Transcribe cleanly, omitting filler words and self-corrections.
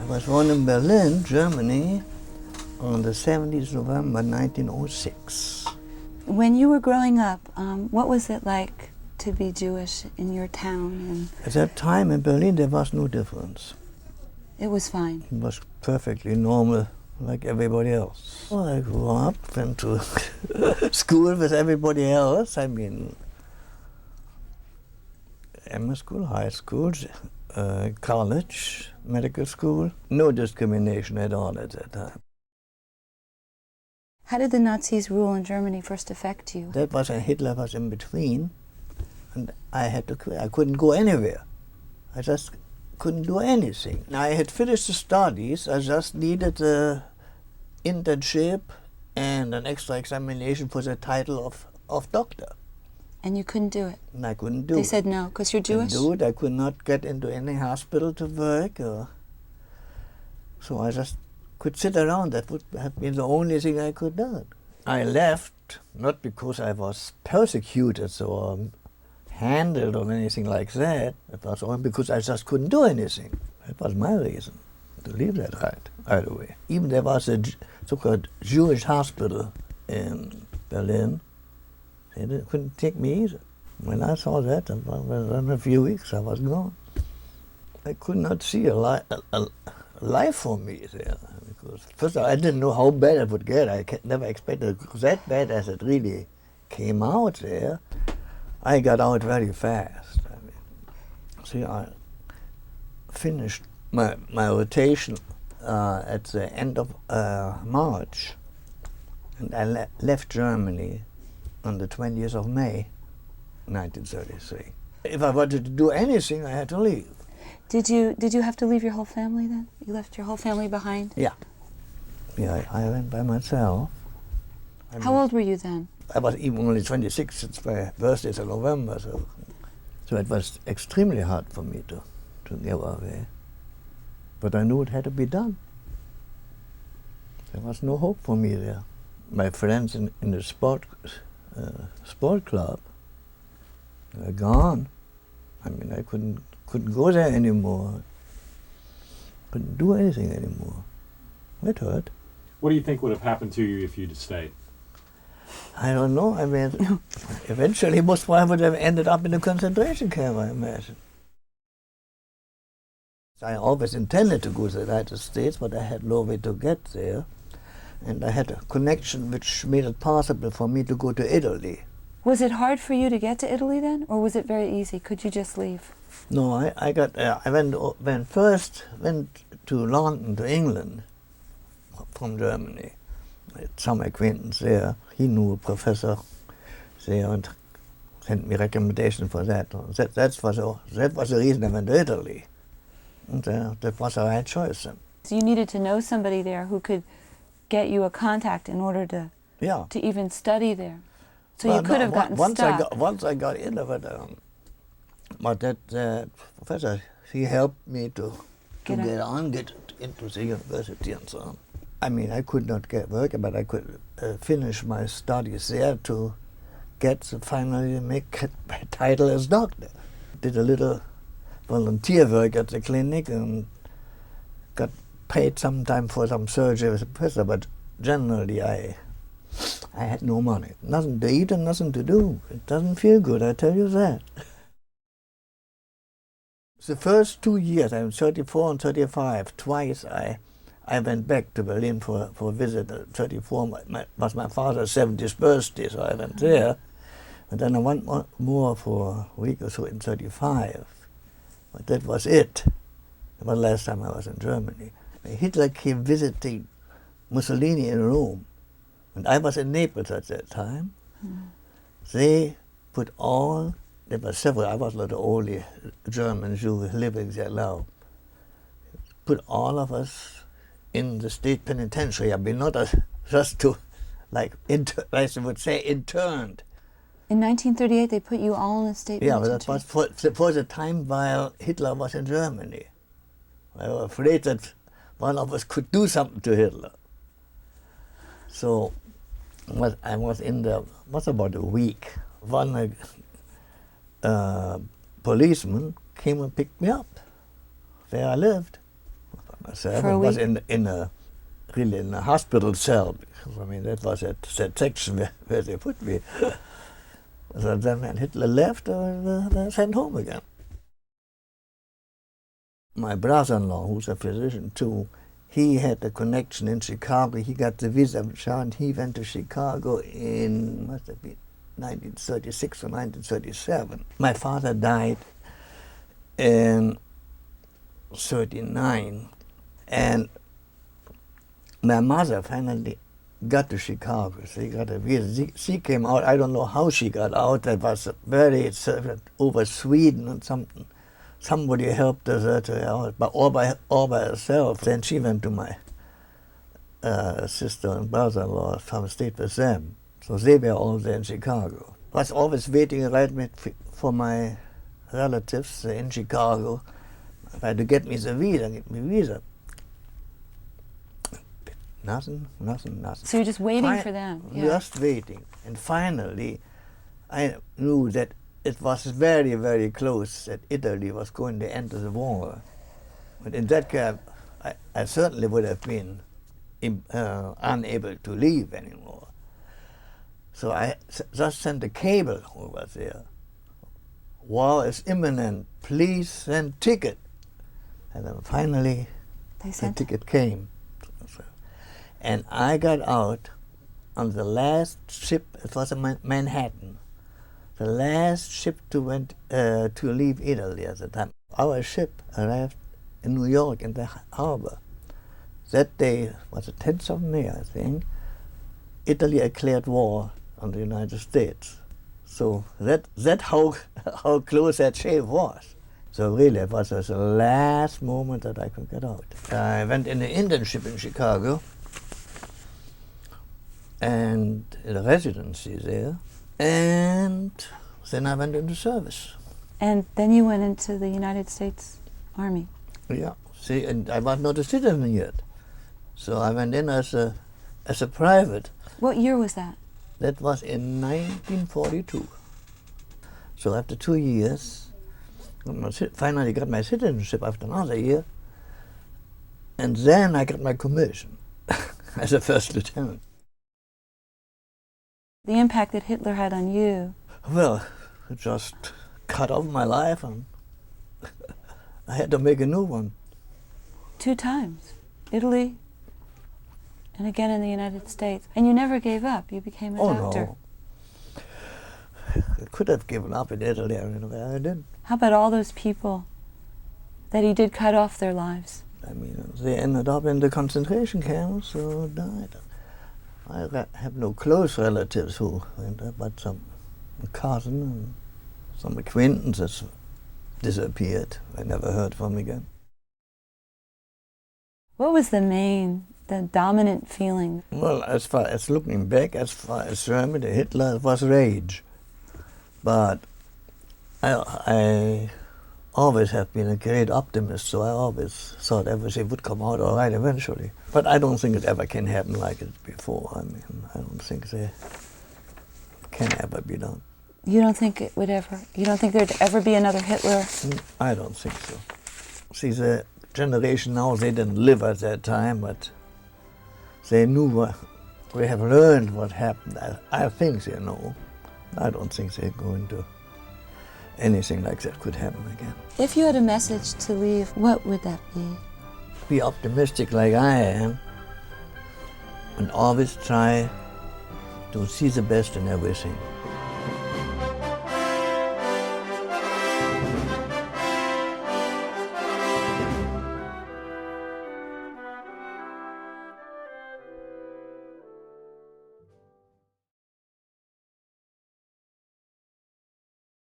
I was born in Berlin, Germany, on the 17th of November 1906. When you were growing up, what was it like to be Jewish in your town? At that time in Berlin there was no difference. It was fine. It was perfectly normal, like everybody else. Well, I grew up, went to school with everybody else. I mean, MS school, high school, college, medical school. No discrimination at all at that time. How did the Nazis' rule in Germany first affect you? That was when Hitler was in between, and I had to quit. I couldn't go anywhere. I just couldn't do anything. I had finished the studies. I just needed an internship and an extra examination for the title of doctor. And you couldn't do it? And I couldn't do it. They said no, because you're Jewish? I couldn't do it. I could not get into any hospital to work. So I just could sit around. That would have been the only thing I could do. I left, not because I was persecuted or handled or anything like that. It was only because I just couldn't do anything. That was my reason to leave that right away. Even there was a so-called Jewish hospital in Berlin. They couldn't take me either. When I saw that, within a few weeks I was gone. I could not see a life for me there. Because first of all, I didn't know how bad it would get. I never expected it that bad as it really came out there. I got out very fast. I mean, see, I finished my rotation at the end of March, and I left Germany on the 20th of May, 1933. If I wanted to do anything, I had to leave. Did you have to leave your whole family then? You left your whole family behind? Yeah. Yeah, I went by myself. How old were you then? I was even only 26, since my birthday is in November, so it was extremely hard for me to go away. But I knew it had to be done. There was no hope for me there. My friends in the sport club were gone. I mean, I couldn't go there anymore. Couldn't do anything anymore. It hurt. What do you think would have happened to you if you'd stayed? I don't know. I mean, eventually most probably would have ended up in a concentration camp, I imagine. I always intended to go to the United States, but I had no way to get there. And I had a connection which made it possible for me to go to Italy. Was it hard for you to get to Italy then, or was it very easy? Could you just leave? No, I went to London, to England, from Germany. I had some acquaintance there. He knew a professor there and sent me recommendation for that. That was the reason I went to Italy. And that was the right choice then. So you needed to know somebody there who could get you a contact in order to even study there. So you could have gotten stuck. Once I got in of it, but that professor, he helped me to get into the university and so on. I mean, I could not get work, but I could finish my studies there to finally make my title as doctor. Did a little volunteer work at the clinic and got paid sometime for some surgery as a professor, but generally I had no money. Nothing to eat and nothing to do. It doesn't feel good, I tell you that. The first 2 years, I'm 34 and 35, twice I went back to Berlin for a visit. 34 was my father's 70th birthday, so I went there. And then I went more for a week or so in 35. But that was it. That was the last time I was in Germany. Hitler came visiting Mussolini in Rome. And I was in Naples at that time. They put there were several, I was not the only German Jew living there now. Put all of us in the state penitentiary. I mean, not just to, like I would say, interned. In 1938, they put you all in the state penitentiary? Yeah, but that was for the time while Hitler was in Germany. I was afraid that one of us could do something to Hitler. So I was in there, was about a week. One policeman came and picked me up where I lived. myself. I was really in a hospital cell, because I mean that was that section where they put me. So then when Hitler left, I was sent home again. My brother-in-law, who's a physician too, he had a connection in Chicago. He got the visa, and he went to Chicago in, must have been 1936 or 1937. My father died in 1939, and my mother finally got to Chicago. She got a visa. She came out. I don't know how she got out. That was very over Sweden and something. Somebody helped her to out, but all by herself. Then she went to my sister and brother-in-law, stayed with them. So they were all there in Chicago. I was always waiting right for my relatives in Chicago to get me the visa, Nothing. So you're just waiting for them? Yeah. Just waiting. And finally, I knew that it was very, very close that Italy was going to enter the war. But in that case, I certainly would have been unable to leave anymore. So I just sent a cable over there. War is imminent. Please send ticket. And then finally, the ticket came. And I got out on the last ship. It was a Manhattan. The last ship to leave Italy at the time. Our ship arrived in New York in the harbor. That day was the 10th of May, I think. Italy declared war on the United States. So that how close that ship was. So really, it was the last moment that I could get out. I went in the internship in Chicago and in a residency there. And then I went into service. And then you went into the United States Army. Yeah. See, and I was not a citizen yet. So I went in as a private. What year was that? That was in 1942. So after 2 years, I finally got my citizenship after another year. And then I got my commission as a first lieutenant. The impact that Hitler had on you? Well, it just cut off my life, and I had to make a new one. 2 times. Italy, and again in the United States. And you never gave up. You became a doctor. No. I could have given up in Italy, I didn't. How about all those people that he did cut off their lives? I mean, they ended up in the concentration camps or died. I have no close relatives who went there, but some cousin and some acquaintances disappeared. I never heard from again. What was the dominant feeling? Well, as far as looking back, as far as Germany, Hitler, it was rage. But I always have been a great optimist, so I always thought everything would come out all right eventually. But I don't think it ever can happen like it before. I mean, I don't think it can ever be done. You don't think it would ever? You don't think there'd ever be another Hitler? I don't think so. See, the generation now, they didn't live at that time, but they knew they have learned what happened. I think they know. I don't think they're going to. Anything like that could happen again. If you had a message to leave, what would that be? Be optimistic like I am, and always try to see the best in everything.